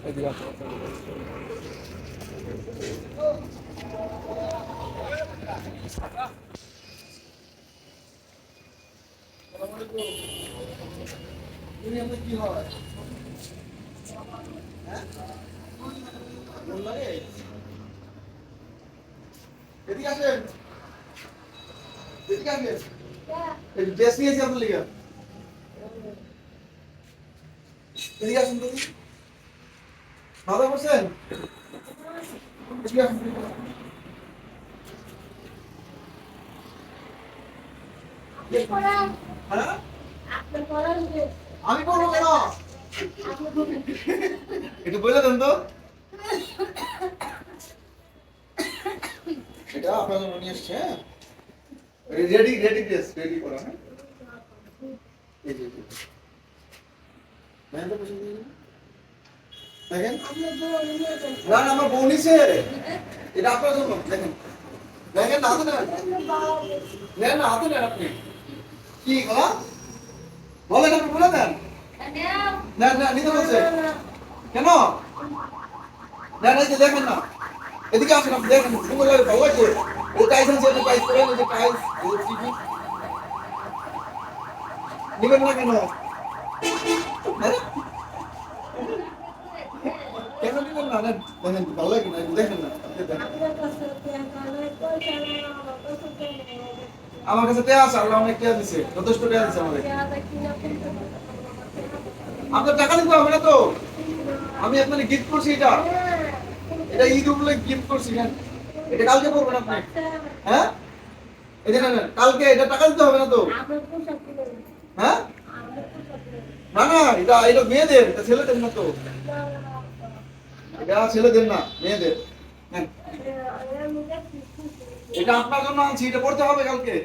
এদিকে আসো। তুমি আপনার কি হয়? হ্যাঁ? মন লাগে? এদিকে আসেন। এদিকে আসেন। এই ড্রেস নিয়েছি আপনার লিগা। এদিকে আসুন তো। ভালো করছেন? এদিকে আসুন। হ্যাঁ? আমি করবো কেন? একটু বলে দেন তো। এটা আপনার জন্য নিয়ে এসছে। রেডি রেডি ড্রেস রেডি করা। হ্যাঁ এই যে দেখেন তো পছন্দ হয়েছে? দেখেন না না আমার বউ নিছে। এটা আপনার জন্য দেখেন। দেখেন না হাতে নেন। নেন না হাতে নেন আপনি। কি গলা? বলেন আপনি বলে দেন। না না নিতে বলছে। কেন? না না এই যে দেখেন না। এদিকে আসেন আপনি দেখেন সুন্দর লাগে ভালো লাগছে। এই টাইস আছে এই টাইস করেন এই যে টাইস এই যে টিভি। নিবেন না কেন? হ্যাঁ? কেন নিবেন না? নেন দেখেন ভালো লাগে না দেখেন না। আপনি দেখেন। আমার কাছে টাকা আছে আল্লাহ অনেক টাকা দিছে যথেষ্ট টাকা দিছে আমাদের। আপনার টাকা দিতে হবে না তো। আমি আপনাকে গিফট করছি এটা। এটা ঈদ উপলক্ষে গিফট করছি হ্যাঁ। এটা কালকে পড়বেন আপনি। হ্যাঁ? এই যে নেন কালকে এটা টাকা দিতে হবে না তো। হ্যাঁ? না না এটা এটা মেয়েদের এটা ছেলেদের না তো। এটা ছেলেদের না মেয়েদের। হ্যাঁ এটা আপনার জন্য আনছি এটা পড়তে হবে কালকে।